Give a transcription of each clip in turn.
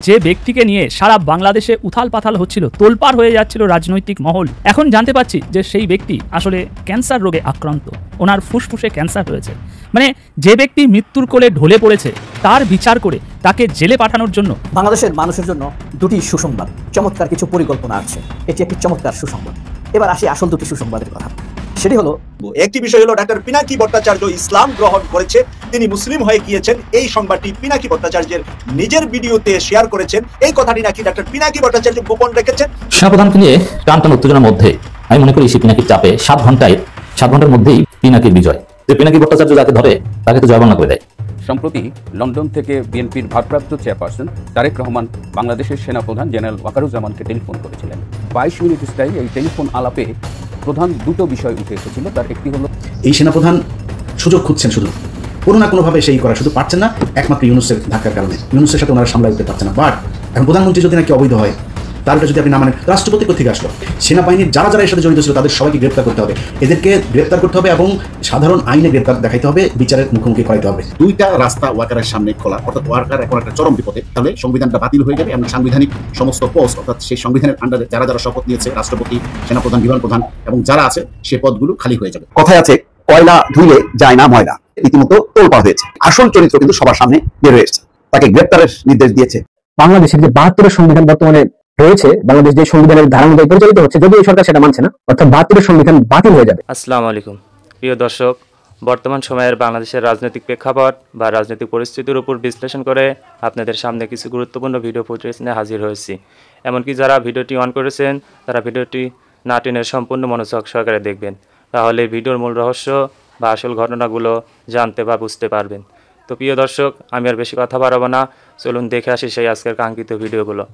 যে ব্যক্তিকে নিয়ে সারা বাংলাদেশে উথাল পাথাল হচ্ছিল, তোলপাড় হয়ে যাচ্ছিল রাজনৈতিক মহল, এখন জানতে পারছি যে সেই ব্যক্তি আসলে ক্যান্সার রোগে আক্রান্ত। ওনার ফুসফুসে ক্যান্সার হয়েছে। মানে যে ব্যক্তি মৃত্যুর কোলে ঢলে পড়েছে তার বিচার করে তাকে জেলে পাঠানোর জন্য বাংলাদেশের মানুষের জন্য দুটি সুসংবাদ, চমৎকার কিছু পরিকল্পনা আছে। এটি একটি চমৎকার সুসংবাদ। এবার আসি আসল দুটি সুসংবাদের কথা। সেটি হলো, একটি বিষয় হলো ডাক্তার পিনাকি ভট্টাচার্য ইসলাম গ্রহণ করেছে, তিনি মুসলিম হয়ে গিয়েছেন। এই সংবাদটি পিনাকি ভট্টাচার্যের নিজের ভিডিওতে শেয়ার করেছেন। এই কথাটি নাকি ডাক্তার পিনাকি ভট্টাচার্য গোপন রেখেছেন। সেনাপ্রধানকে নিয়ে টান উত্তেজনার মধ্যে আমি মনে করি সেই পিনাকির চাপে 7 ঘন্টার মধ্যেই পিনাকির বিজয়। যে পিনাকি ভট্টাচার্য যাকে ধরে তাকে তো জয়বাংলা করে দেয়। সম্প্রতি লন্ডন থেকে বিএনপির ভারপ্রাপ্ত চেয়ারপারসন তারেক রহমান বাংলাদেশের সেনাপ্রধান জেনারেল ওয়াকারুজ্জামানকে টেলিফোন করেছিলেন। 22 মিনিট স্থায়ী এই টেলিফোন আলাপে প্রধান দুটো বিষয় উঠে এসেছিল। তার একটি হলো, এই সেনাপ্রধান সুযোগ খুঁজছেন, শুধু কোনো না কোনোভাবে সেই করা শুধু পারছেন না, একমাত্র ইউনুসের ধাক্কার কারণে। ইউনুসের সাথে ওনারা সামলাই দিতে পারছেন না। বাট এখন প্রধানমন্ত্রী যদি নাকি অবৈধ হয়, তারটা যদি আপনি না মানেন, রাষ্ট্রপতি কোথেকে আসলো? সেনাবাহিনীর যারা যারা এর সাথে জড়িত ছিল তাদের সবাইকে গ্রেপ্তার করতে হবে, এদেরকে গ্রেপ্তার করতে হবে এবং সাধারণ আইনে গ্রেপ্তার দেখাইতে হবে, বিচারের মুখোমুখি করাইতে হবে। দুইটা রাস্তা ওয়াকারের সামনে খোলা, অর্থাৎ ওয়াকার এখন একটা চরম বিপদে। তাহলে সংবিধানটা বাতিল হয়ে যাবে এবং সাংবিধানিক সমস্ত পোস্ট, অর্থাৎ সেই সংবিধানের আন্ডারে যারা যারা শপথ নিয়েছে, রাষ্ট্রপতি, সেনাপ্রধান, বিমান প্রধান এবং যারা আছে, সে পদগুলো খালি হয়ে যাবে। কথায় আছে, কয়লা ধুইলে যায় না ময়লা। রীতিমতো তোলপাড় হয়েছে। আসল চরিত্র কিন্তু সবার সামনে বের হয়ে এসেছে, তাকে গ্রেপ্তারের নির্দেশ দিয়েছে। বাংলাদেশের যে 72 সংবিধান বর্তমানে রয়েছে, বাংলাদেশ যে সংবিধানের ধারা অনুযায়ী পরিচালিত হচ্ছে, যদি এই সরকার সেটা মানছে না, অর্থাৎ 72 সংবিধান বাতিল হয়ে যাবে। আসসালামু আলাইকুম প্রিয় দর্শক, বর্তমান সময়ের বাংলাদেশের রাজনৈতিক প্রেক্ষাপট বা রাজনৈতিক পরিস্থিতির উপর বিশ্লেষণ করে আপনাদের সামনে কিছু গুরুত্বপূর্ণ ভিডিও ফুটেজ নিয়ে হাজির হয়েছি। এমনকি যারা ভিডিওটি অন করেছেন তারা ভিডিওটি না টেনে সম্পূর্ণ মনোযোগ সহকারে দেখবেন, তাহলে ভিডিওর মূল রহস্য বা আসল ঘটনাগুলো জানতে বা বুঝতে পারবেন। তো প্রিয় দর্শক, আমি আর বেশি কথা বাড়াবো না, চলুন দেখে আসি সেই আজকের কাঙ্ক্ষিত ভিডিওগুলো।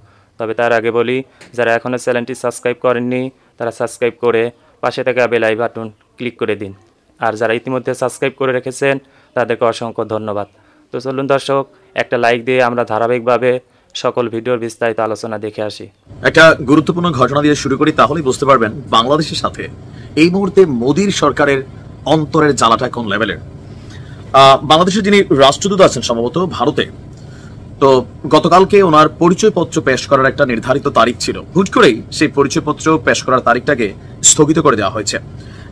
তবে তার আগে বলি, যারা এখনও চ্যানেলটি সাবস্ক্রাইব করেননি তারা সাবস্ক্রাইব করে পাশে থাকা বেল আই বাটন ক্লিক করে দিন, আর যারা ইতিমধ্যে সাবস্ক্রাইব করে রেখেছেন তাদেরকে অসংখ্য ধন্যবাদ। তো চলুন দর্শক, একটা লাইক দিয়ে আমরা ধারাবাহিকভাবে সকল ভিডিওর বিস্তারিত আলোচনা দেখে আসি। একটা গুরুত্বপূর্ণ ঘটনা দিয়ে শুরু করি, তাহলেই বুঝতে পারবেন বাংলাদেশের সাথে এই মুহূর্তে মোদীর সরকারের অন্তরের জ্বালাটা কোন লেভেলের। বাংলাদেশের যিনি রাষ্ট্রদূত আছেন সম্ভবত ভারতে, তো গতকালকে ওনার পরিচয়পত্র পেশ করার একটা নির্ধারিত তারিখ ছিল। হুট করেই সেই পরিচয়পত্র পেশ করার তারিখটাকে স্থগিত করে দেওয়া হয়েছে।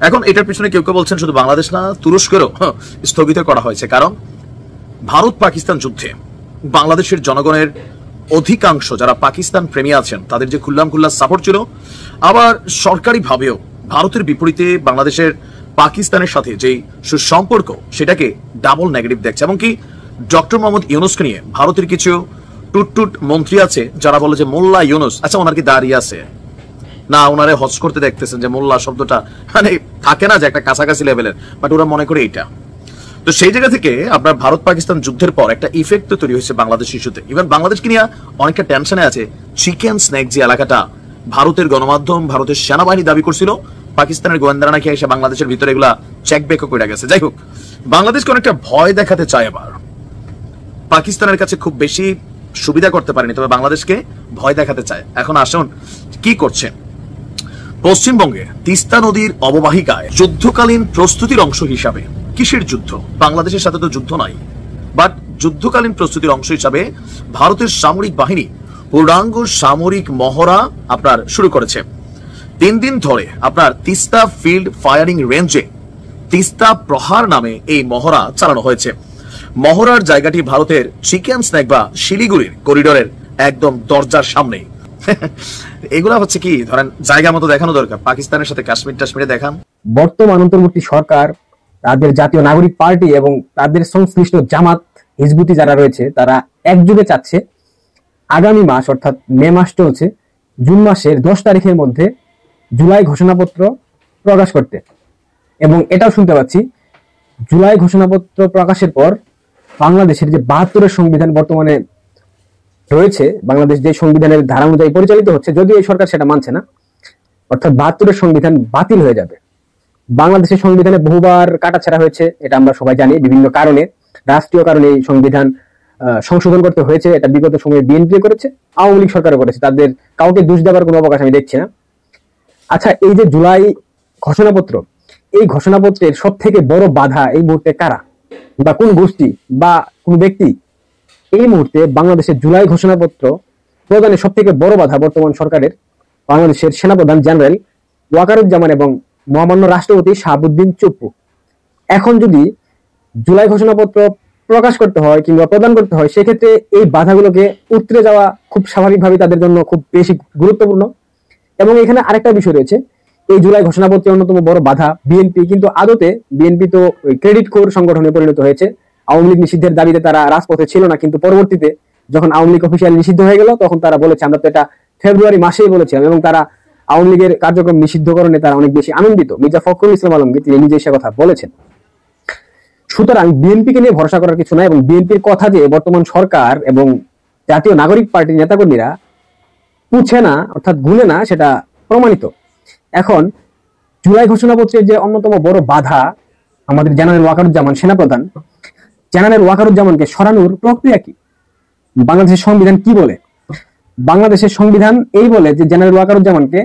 এখন এটার পিছনে কেউ কেউ বলছেন শুধু বাংলাদেশ না, তুরস্কেরও স্থগিত করা হয়েছে। কারণ ভারত পাকিস্তান যুদ্ধে বাংলাদেশের জনগণের অধিকাংশ যারা পাকিস্তান প্রেমী আছেন তাদের যে খুল্লাম খুল্লা সাপোর্ট ছিল, আবার সরকারিভাবেও ভারতের বিপরীতে বাংলাদেশের পাকিস্তানের সাথে যেই সুসম্পর্ক সেটাকে ডাবল নেগেটিভ দেখছে। এমনকি ডক্টর মোহাম্মদ ইউনুসকে নিয়ে ভারতের কিছু টুটটুট মন্ত্রী আছে যারা বলে যে মোল্লা ইউনুস, আচ্ছা ওনার কি দাঁড়িয়ে আছে না, ওনারে হজ করতে দেখতেছেন যে মোল্লা শব্দটা মানে থাকে না যে একটা কাছাকাছি লেভেলের, বাট ওরা মনে করে এইটা। তো সেই জায়গা থেকে আপনার ভারত পাকিস্তান যুদ্ধের পর একটা ইফেক্ট তো তৈরি হয়েছে বাংলাদেশ ইস্যুতে। ইভেন বাংলাদেশকে নিয়ে অনেকটা টেনশনে আছে। চিকেন স্ন্যাক যে এলাকাটা ভারতের গণমাধ্যম, ভারতের সেনাবাহিনী দাবি করছিল পাকিস্তানের গোয়েন্দারা নাকি এসে বাংলাদেশের ভিতরে এগুলা চেক ব্যাকও করে গেছে। যাই হোক, বাংলাদেশকে অনেকটা ভয় দেখাতে চায় এবার। পাকিস্তানের কাছে খুব বেশি সুবিধা করতে পারেনি, তবে বাংলাদেশকে ভয় দেখাতে চায়। এখন আসুন কি করছে। পশ্চিমবঙ্গে তিস্তা নদীর অববাহিকায় যুদ্ধকালীন প্রস্তুতির অংশ হিসাবে, কিসের যুদ্ধ? বাংলাদেশের সাথে তো যুদ্ধ নাই, বাট যুদ্ধকালীন প্রস্তুতির অংশ হিসাবে ভারতের সামরিক বাহিনী পূর্ণাঙ্গ সামরিক মহড়া আপনার শুরু করেছে। 3 দিন ধরে আপনার তিস্তা ফিল্ড ফায়ারিং রেঞ্জে তিস্তা প্রহার নামে এই মহড়া চালানো হয়েছে। মহড়ার জায়গাটি ভারতের চিকেন স্ন্যাক বা শিলিগুড়ির করিডোরের একদম দরজার সামনে। এগুলা হচ্ছে কি ধরেন জায়গা মতো দেখানো দরকার, পাকিস্তানের সাথে কাশ্মীর টাশ্মীরে দেখান। বর্তমান অন্তর্বর্তী সরকার, তাদের জাতীয় নাগরিক পার্টি এবং তাদের সংশ্লিষ্ট জামাত হিজবুতি যারা রয়েছে তারা একযোগে চাচ্ছে আগামী মাস অর্থাৎ মে মাস চলছে, জুন মাসের 10 তারিখের মধ্যে জুলাই ঘোষণাপত্র প্রকাশ করতে। এবং এটাও শুনতে পাচ্ছি জুলাই ঘোষণাপত্র প্রকাশের পর বাংলাদেশের যে 72 সংবিধান বর্তমানে রয়েছে, বাংলাদেশ যে সংবিধানের ধারা অনুযায়ী পরিচালিত হচ্ছে, যদিও এই সরকার সেটা মানছে না, অর্থাৎ 72 সংবিধান বাতিল হয়ে যাবে। বাংলাদেশের সংবিধানে বহুবার কাটাছেঁড়া হয়েছে, এটা আমরা সবাই জানি। বিভিন্ন কারণে, রাষ্ট্রীয় কারণে এই সংবিধান সংশোধন করতে হয়েছে। এটা বিগত সময়ে বিএনপি করেছে, আওয়ামী লীগ সরকারও করেছে, তাদের কাউকে দোষ দেওয়ার কোনো অবকাশ আমি দেখছি না। আচ্ছা, এই যে জুলাই ঘোষণাপত্র, এই ঘোষণাপত্রের সব থেকে বড় বাধা এই মুহূর্তে কারা বা কোন গোষ্ঠী বা কোন ব্যক্তি এই মুহূর্তে বাংলাদেশের জুলাই ঘোষণাপত্র প্রদানের সব থেকে বড় বাধা বর্তমান সরকারের বাংলাদেশের সেনাপ্রধান জেনারেল ওয়াকারুজ্জামান এবং মহামান্য রাষ্ট্রপতি শাহাবুদ্দিন চুপ্পু। এখন যদি জুলাই ঘোষণাপত্র প্রকাশ করতে হয় কিংবা প্রদান করতে হয়, সেক্ষেত্রে এই বাধাগুলোকে উতরে যাওয়া খুব স্বাভাবিকভাবে তাদের জন্য খুব বেশি গুরুত্বপূর্ণ। এবং এখানে আরেকটা বিষয় রয়েছে, এই জুলাই ঘোষণাপত্রের অন্যতম বড় বাধা বিএনপি, কিন্তু আদতে বিএনপি তো ক্রেডিট কোর সংগঠনে পরিণত হয়েছে। আওয়ামী লীগ নিষিদ্ধের দাবিতে তারা রাজপথে ছিল না, কিন্তু পরবর্তীতে যখন আওয়ামী লীগ অফিসিয়ালি নিষিদ্ধ হয়ে গেল তখন তারা বলেছে, আমরা তো এটা ফেব্রুয়ারি মাসেই বলেছিলাম, এবং তারা আওয়ামী লীগের কার্যক্রম নিষিদ্ধকরণে তারা অনেক বেশি আনন্দিত। মির্জা ফখরুল ইসলাম আলমগীর তিনি নিজে সে কথা বলেছেন। সুতরাং বিএনপিকে নিয়ে ভরসা করার কিছু নাই, এবং বিএনপির কথা যে বর্তমান সরকার এবং জাতীয় নাগরিক পার্টির নেতাকর্মীরা পুছে না অর্থাৎ গুনে না, সেটা প্রমাণিত। এখন জুলাই ঘোষণাপত্রের যে অন্যতম বড় বাধা আমাদের জেনারেল ওয়াকারুজ্জামান সেনাপ্রধান, জেনারেল ওয়াকারুজ্জামানকে সরানোর প্রক্রিয়া কি? বাংলাদেশের সংবিধান কি বলে? বাংলাদেশের সংবিধান এই বলে যে জেনারেল ওয়াকারুজ্জামানকে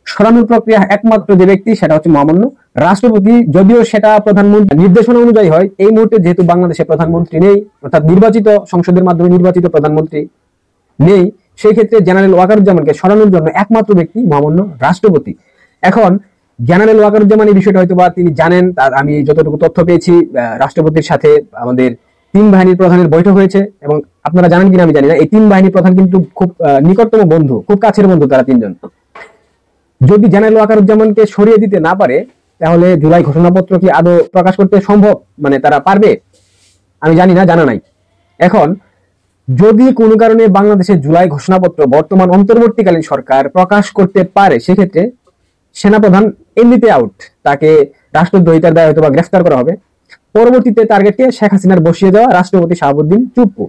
সরানোর প্রক্রিয়া একমাত্র যে ব্যক্তি সেটা হচ্ছে মহামান্য রাষ্ট্রপতি। যদিও সেটা প্রধানমন্ত্রী নির্দেশনা অনুযায়ী হয়, এই মুহূর্তে যেহেতু বাংলাদেশে প্রধানমন্ত্রী নেই, অর্থাৎ নির্বাচিত সংসদের মাধ্যমে নির্বাচিত প্রধানমন্ত্রী নেই, সেই ক্ষেত্রে জেনারেল ওয়াকারুজ্জামানকে সরানোর জন্য একমাত্র ব্যক্তি মহামান্য রাষ্ট্রপতি। এখন জেনারেল ওয়াকারুজ্জামান এই বিষয়টা হয়তো বা তিনি জানেন, তার আমি যতটুকু তথ্য পেয়েছি রাষ্ট্রপতির সাথে আমাদের তিন বাহিনীর প্রধানের বৈঠক হয়েছে, এবং আপনারা জানেন কিনা আমি জানি না, এই তিন বাহিনীর প্রধান কিন্তু খুব নিকটতম বন্ধু, খুব কাছের বন্ধু তারা তিনজন। যদি জেনারেল ওয়াকারুজ্জামানকে সরিয়ে দিতে না পারে তাহলে জুলাই ঘোষণাপত্র কি আদৌ প্রকাশ করতে সম্ভব? মানে তারা পারবে? আমি জানি না, জানা নাই। এখন যদি কোনো কারণে বাংলাদেশের জুলাই ঘোষণাপত্র বর্তমান অন্তর্বর্তীকালীন সরকার প্রকাশ করতে পারে, সেক্ষেত্রে সেনাপ্রধান এমনিতে আউট, তাকে রাষ্ট্রদ্রোহিতার দায়ে হয়তো বা গ্রেফতার করা হবে। পরবর্তীতে টার্গেটকে শেখ হাসিনার বসিয়ে দেওয়া রাষ্ট্রপতি শাহাবুদ্দিন চুপ্পু।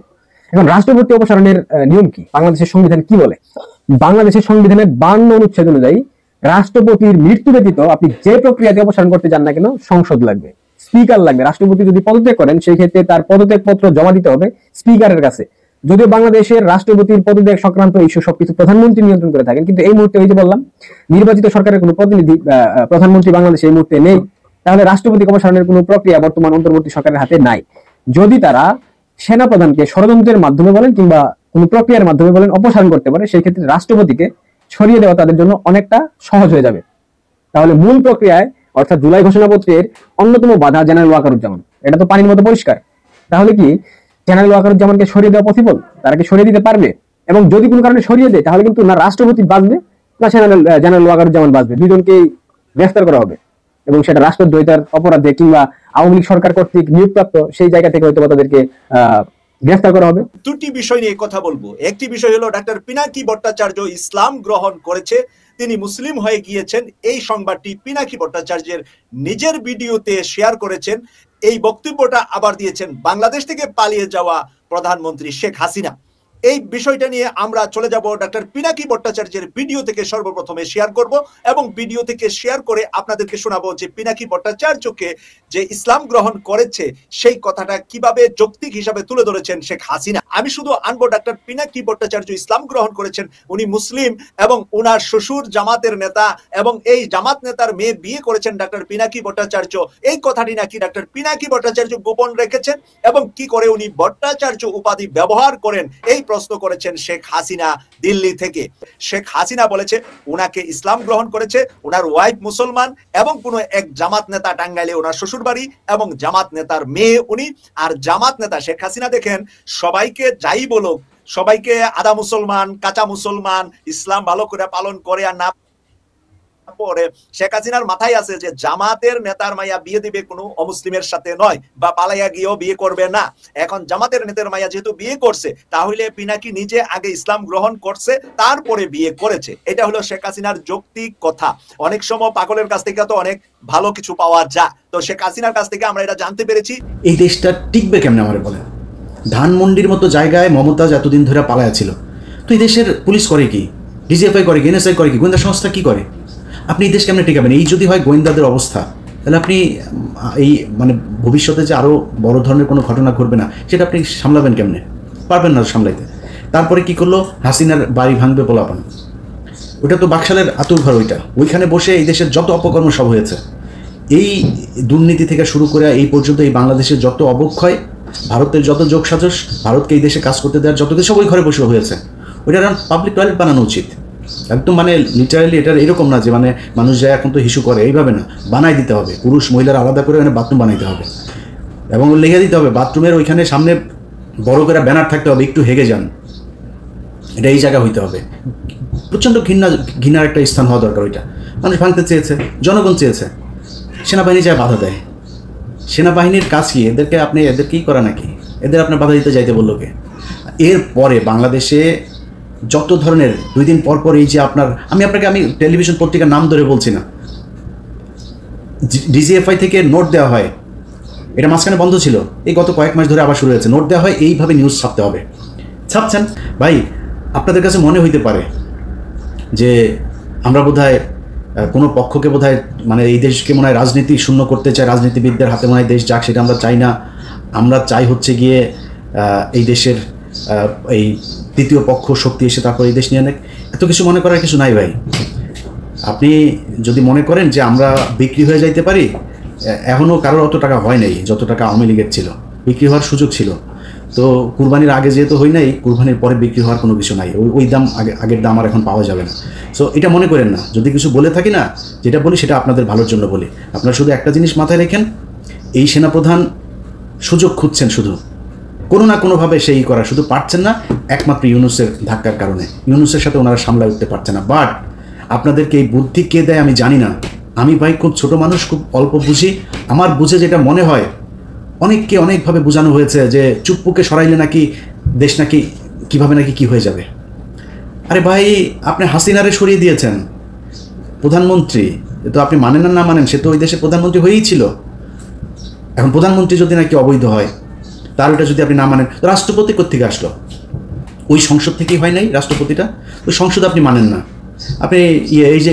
এখন রাষ্ট্রপতি অপসারণের নিয়ম কি? বাংলাদেশের সংবিধান কি বলে? বাংলাদেশের সংবিধানের 52 অনুচ্ছেদ অনুযায়ী রাষ্ট্রপতির মৃত্যু ব্যতীত আপনি যে প্রক্রিয়াতে অপসারণ করতে চান না কেন, সংসদ লাগবে, স্পিকার লাগবে। রাষ্ট্রপতি যদি পদত্যাগ করেন সেই ক্ষেত্রে তার পদত্যাগ পত্র জমা দিতে হবে স্পিকারের কাছে। যদিও বাংলাদেশের রাষ্ট্রপতির পদত্যাগ সংক্রান্ত ইস্যু সবকিছু প্রধানমন্ত্রী নিয়ন্ত্রণ করে থাকেন, কিন্তু এই মুহূর্তে ওই যে বললাম নির্বাচিত সরকারের কোনো প্রতিনিধি প্রধানমন্ত্রী বাংলাদেশে এই মুহূর্তে নেই, তাহলে রাষ্ট্রপতি অপসারণের কোনো প্রক্রিয়া বর্তমান অন্তর্বর্তী সরকারের হাতে নাই। যদি তারা সেনাপ্রধানকে ষড়যন্ত্রের মাধ্যমে বলেন কিংবা কোনো প্রক্রিয়ার মাধ্যমে বলেন অপসারণ করতে পারে, সেই ক্ষেত্রে রাষ্ট্রপতিকে সরিয়ে দেওয়া তাদের জন্য অনেকটা সহজ হয়ে যাবে। তাহলে মূল প্রক্রিয়ায় অর্থাৎ জুলাই ঘোষণাপত্রের অন্যতম বাধা জেনারেল ওয়াকারুজ্জামান, এটা তো পানির মতো পরিষ্কার। তাহলে কি জেনারেল ওয়াকারুজ্জামানকে সরিয়ে দেওয়া পসিবল? তারা কি সরিয়ে দিতে পারবে? এবং যদি কোনো কারণে সরিয়ে দেয় তাহলে কিন্তু না রাষ্ট্রপতি বাঁচবে না জেনারেল ওয়াকারুজ্জামান বাঁচবে, দুজনকেই গ্রেফতার করা হবে, এবং সেটা রাষ্ট্রদ্রোহিতার অপরাধে কিংবা আওয়ামী লীগ সরকার কর্তৃক নিয়োগপ্রাপ্ত সেই জায়গা থেকে হয়তো তাদেরকে গ্রেফতার করা হবে। দুটি বিষয় নিয়ে কথা বলবো। একটি বিষয় হলো ডাক্তার পিনাকি ভট্টাচার্য ইসলাম গ্রহণ করেছে, তিনি মুসলিম হয়ে গিয়েছেন। এই সংবাদটি পিনাকি ভট্টাচার্যের নিজের ভিডিওতে শেয়ার করেছেন। এই বক্তব্যটা আবার দিয়েছেন বাংলাদেশ থেকে পালিয়ে যাওয়া প্রধানমন্ত্রী শেখ হাসিনা। এই বিষয়টা নিয়ে আমরা চলে যাব ডাক্তার পিনাকি ভট্টাচার্যের ভিডিও থেকে সর্বপ্রথমে শেয়ার করব, এবং ভিডিও থেকে শেয়ার করে আপনাদেরকে শোনাবো যে পিনাকি ভট্টাচার্যকে যে ইসলাম গ্রহণ করেছে সেই কথাটা কিভাবে যৌক্তিক হিসাবে তুলে ধরেছেন শেখ হাসিনা। আমি শুধু আনবো ডাক্তার পিনাকি ভট্টাচার্য ইসলাম গ্রহণ করেছেন, উনি মুসলিম এবং উনার শ্বশুর জামাতের নেতা, এবং এই জামাত নেতার মেয়ে বিয়ে করেছেন ডাক্তার পিনাকি ভট্টাচার্য। এই কথাটি নাকি ডাক্তার পিনাকি ভট্টাচার্য গোপন রেখেছেন, এবং কি করে উনি ভট্টাচার্য উপাধি ব্যবহার করেন এই প্রশ্ন করেছেন শেখ হাসিনা দিল্লি থেকে। শেখ হাসিনা বলেছে উনাকে ইসলাম গ্রহণ করেছে, উনার ওয়াইফ মুসলমান, এবং কোন এক জামাত নেতা টাঙ্গাইলে ওনার শ্বশুর বাড়ি, এবং জামাত নেতার মেয়ে উনি। আর জামাত নেতা শেখ হাসিনা দেখেন সবাইকে যাই বলুক, সবাইকে আধা মুসলমান কাঁচা মুসলমান ইসলাম ভালো করে পালন করে আর না পরে, শেখ হাসিনার মাথায় আছে যে জামাতের নেতার মাইয়া বিয়ে দিবে কোনো অমুসলিমের সাথে নয়, বা পালাইয়া গিয়েও বিয়ে করবে না। এখন জামাতের নেতার মাইয়া যেহেতু বিয়ে করছে, তাহলে পিনাকি নিজে আগে ইসলাম গ্রহণ করছে তারপরে বিয়ে করেছে। এটা হলো শেখ হাসিনার যৌক্তিক কথা। অনেক সময় পাগলের কাছ থেকে তো অনেক ভালো কিছু পাওয়া যায়, তো শেখ হাসিনার কাছ থেকে আমরা এটা জানতে পেরেছি। এই দেশটা টিকবে কেমনে আমার বলেন? ধানমন্ডির মতো জায়গায় মমতাজ এতদিন ধরে পালায়া ছিল, তো এই দেশের পুলিশ করে কি, ডিজিএফআই করে কি, এনএসআই করে কি, গোয়েন্দা সংস্থা কি করে? আপনি এই দেশ কেমনে টিকাবেন? এই যদি হয় গোয়েন্দাদের অবস্থা, তাহলে আপনি এই মানে ভবিষ্যতে যে আরও বড় ধরনের কোনো ঘটনা ঘটবে না সেটা আপনি সামলাবেন কেমনে? পারবেন না সামলাইতে। তারপরে কি করলো? হাসিনার বাড়ি ভাঙবে পোলাপান, ওটা তো বাকশালের আতুরঘর, ওইখানে বসে এই দেশের যত অপকর্ম সব হয়েছে। এই দুর্নীতি থেকে শুরু করে এই পর্যন্ত এই বাংলাদেশের যত অবক্ষয়, ভারতের যত যোগসাজশ, ভারতকে এই দেশে কাজ করতে দেওয়ার যত কিছু ওই ঘরে বসে হয়েছে। ওইটা পাবলিক টয়লেট বানানো উচিত। একদম মানে লিটারালি এটা এরকম না যে মানে মানুষ যায় এখন তো হিসু করে, এইভাবে না, বানাই দিতে হবে। পুরুষ মহিলার আলাদা করে ওখানে বাথরুম বানাইতে হবে এবং লিখে দিতে হবে বাথরুমের ওইখানে সামনে বড় করে ব্যানার থাকতে হবে, একটু হেগে যান, এটা এই জায়গা হইতে হবে। প্রচণ্ড ঘৃণার একটা স্থান হওয়া দরকার। ওইটা মানুষ ভাঙতে চেয়েছে, জনগণ চেয়েছে, সেনাবাহিনী যায় বাধা দেয়। সেনাবাহিনীর কাজ কি? এদেরকেই করা নাকি? এদের আপনার বাধা দিতে যাইতে বললো কে? এরপরে বাংলাদেশে যত ধরনের 2 দিন পর পর এই যে আমি টেলিভিশন পত্রিকার নাম ধরে বলছি না, ডিজিএফআই থেকে নোট দেওয়া হয়, এটা মাঝখানে বন্ধ ছিল, এই গত কয়েক মাস ধরে আবার শুরু হয়েছে। নোট দেওয়া হয়, এইভাবে নিউজ ছাপতে হবে। ছাপছেন ভাই, আপনাদের কাছে মনে হইতে পারে যে আমরা বোধহয় কোনো পক্ষকে বোধহয় মানে এই দেশকে মনে হয় রাজনীতি শূন্য করতে চাই, রাজনীতিবিদদের হাতে মনে হয় দেশ যাক, সেটা আমরা চাই না। আমরা চাই হচ্ছে গিয়ে এই দেশের এই তৃতীয় পক্ষ শক্তি এসে তারপর এই দেশ নিয়ে নেয়। এত কিছু মনে করার কিছু নাই ভাই। আপনি যদি মনে করেন যে আমরা বিক্রি হয়ে যাইতে পারি, এখনও কারোর অত টাকা হয় নাই যত টাকা আওয়ামী লীগের ছিল, বিক্রি হওয়ার সুযোগ ছিল। তো কুরবানির আগে যেহেতু হয় নাই, কুরবানির পরে বিক্রি হওয়ার কোনো কিছু নাই, ওই দাম আগের দাম আর এখন পাওয়া যাবে না। সো এটা মনে করেন না, যদি কিছু বলে থাকি না, যেটা বলি সেটা আপনাদের ভালোর জন্য বলি। আপনারা শুধু একটা জিনিস মাথায় রেখেন, এই সেনাপ্রধান সুযোগ খুঁজছেন শুধু কোনো না কোনোভাবে সেই করা, শুধু পারছেন না একমাত্র ইউনূসের ধাক্কার কারণে। ইউনূসের সাথে ওনারা সামলায় উঠতে পারছে না। বাট আপনাদেরকে এই বুদ্ধি কে দেয় আমি জানি না। আমি ভাই খুব ছোট মানুষ, খুব অল্প বুঝি। আমার বুঝে যেটা মনে হয়, অনেককে অনেকভাবে বোঝানো হয়েছে যে চুপ্পুকে সরাইলে নাকি দেশ নাকি কীভাবে নাকি কী হয়ে যাবে। আরে ভাই, আপনি হাসিনারে সরিয়ে দিয়েছেন প্রধানমন্ত্রী, তো আপনি মানেন না মানেন, সে তো ওই দেশে প্রধানমন্ত্রী হয়েই ছিল। এখন প্রধানমন্ত্রী যদি নাকি অবৈধ হয়, তার ওটা যদি আপনি না মানেন, রাষ্ট্রপতি কোত্থেকে আসলো? ওই সংসদ থেকেই হয় নাই রাষ্ট্রপতিটা? ওই সংসদ আপনি মানেন না। আপনি এই যে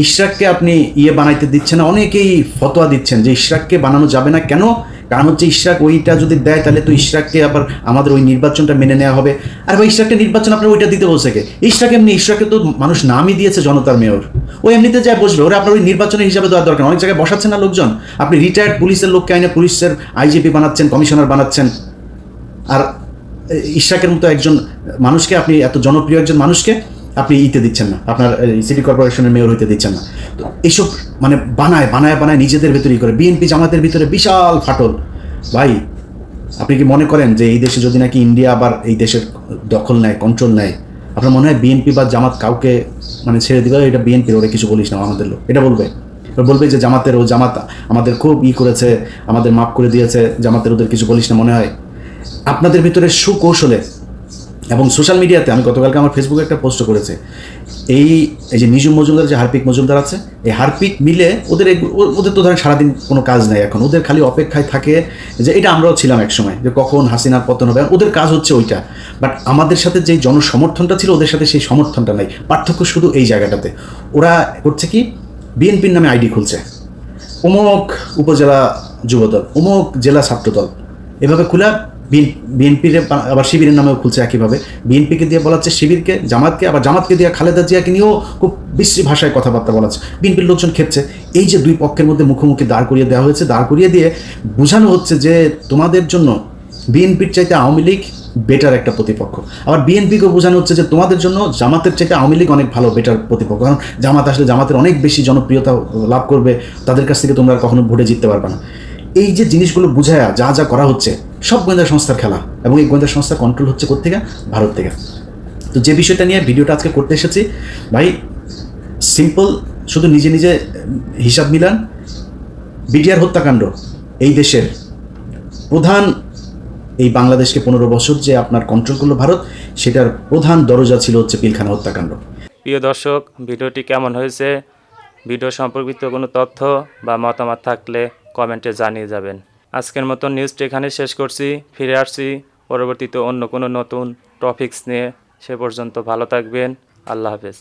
ইশরাককে আপনি বানাইতে দিচ্ছেন না, অনেকেই ফতোয়া দিচ্ছেন যে ইশরাককে বানানো যাবে না। কেন? কারণ হচ্ছে ইশরাক ওইটা যদি দেয় তাহলে তো ইশরাককে আবার আমাদের ওই নির্বাচনটা মেনে নেওয়া হবে। আর ভাই, ইশরাককে নির্বাচন আপনার ওইটা দিতে বলছে কে? ইশরাককে তো মানুষ নামই দিয়েছে জনতার মেয়র, ও এমনিতে যায় বসবে, ওরা আপনার ওই নির্বাচনের হিসাবে দেওয়ার দরকার। অনেক জায়গায় বসাচ্ছেন না লোকজন, আপনি রিটায়ার্ড পুলিশের লোককে আইনে পুলিশের আইজিপি বানাচ্ছেন, কমিশনার বানাচ্ছেন। আর ইশরাকের মতো একজন মানুষকে, আপনি এত জনপ্রিয় একজন মানুষকে আপনি দিচ্ছেন না, আপনার সিটি কর্পোরেশনের মেয়র হইতে দিচ্ছেন না। তো এইসব মানে বানায় নিজেদের ভেতরেই করে। বিএনপি জামাতের ভিতরে বিশাল ফাটল। ভাই, আপনি কি মনে করেন যে এই দেশে যদি নাকি ইন্ডিয়া আবার এই দেশের দখল নেয়, কন্ট্রোল নেয়, আপনার মনে হয় বিএনপি বা জামাত কাউকে মানে ছেড়ে দিবে? এটা বিএনপির, ওরা কিছু বলিস না আমাদের লোক, এটা বলবে যে জামাত আমাদের খুব করেছে, আমাদের মাফ করে দিয়েছে, জামাতের ওদের কিছু বলিস না। মনে হয় আপনাদের ভিতরে সুকৌশলে এবং সোশ্যাল মিডিয়াতে, আমি গতকালকে আমার ফেসবুকে একটা পোস্ট করেছে, এই যে নিজুম মজুমদার, যে হারপিক মজুমদার আছে, এই হারপিক মিলে ওদের তো ধরেন সারাদিন কোনো কাজ নেই এখন, ওদের খালি অপেক্ষায় থাকে যে এটা আমরাও ছিলাম এক সময়, যে কখন হাসিনার পতন হবে। ওদের কাজ হচ্ছে ওইটা। বাট আমাদের সাথে যে জনসমর্থনটা ছিল, ওদের সাথে সেই সমর্থনটা নাই। পার্থক্য শুধু এই জায়গাটাতে। ওরা করছে কি, বিএনপির নামে আইডি খুলছে, অমুক উপজেলা যুবদল, অমুক জেলা ছাত্রদল, এভাবে খোলা বিএনপির আবার শিবিরের নামেও খুলছে একইভাবে। বিএনপিকে দিয়ে বলাচ্ছে শিবিরকে, জামাতকে, আবার জামাতকে দিয়ে খালেদা জিয়াকে নিয়েও খুব বিশ্রী ভাষায় কথাবার্তা বলাচ্ছে। বিএনপির লোকজন খেপছে। এই যে দুই পক্ষের মধ্যে মুখোমুখি দাঁড় করিয়ে দেওয়া হয়েছে, দাঁড় করিয়ে দিয়ে বোঝানো হচ্ছে যে তোমাদের জন্য বিএনপির চাইতে আওয়ামী লীগ বেটার একটা প্রতিপক্ষ। আবার বিএনপিকেও বোঝানো হচ্ছে যে তোমাদের জন্য জামাতের চাইতে আওয়ামী লীগ অনেক ভালো, বেটার প্রতিপক্ষ। কারণ জামাত আসলে জামাতের অনেক বেশি জনপ্রিয়তা লাভ করবে, তাদের কাছ থেকে তোমরা কখনো ভোটে জিততে পারবে না। এই যে জিনিসগুলো বুঝায়া যা করা হচ্ছে, সব গোয়েন্দা সংস্থার খেলা। এবং এই গোয়েন্দা সংস্থা কন্ট্রোল হচ্ছে কোত্থেকে? ভারত থেকে। তো যে বিষয়টা নিয়ে ভিডিওটা আজকে করতে এসেছি ভাই, সিম্পল, শুধু নিজে হিসাব মিলান। বিডিআর হত্যাকাণ্ড এই দেশের প্রধান, এই বাংলাদেশকে 15 বছর যে আপনার কন্ট্রোল করলো ভারত, সেটার প্রধান দরজা ছিল হচ্ছে পিলখানা হত্যাকাণ্ড। প্রিয় দর্শক, ভিডিওটি কেমন হয়েছে? ভিডিও সম্পর্কিত কোনো তথ্য বা মতামত থাকলে কমেন্টে জানিয়ে যাবেন। আজকের মতো নিউজটি এখানে শেষ করছি। ফিরে আসছি পরবর্তীতে অন্য কোনো নতুন টপিকস নিয়ে। সে পর্যন্ত ভালো থাকবেন। আল্লাহ হাফেজ।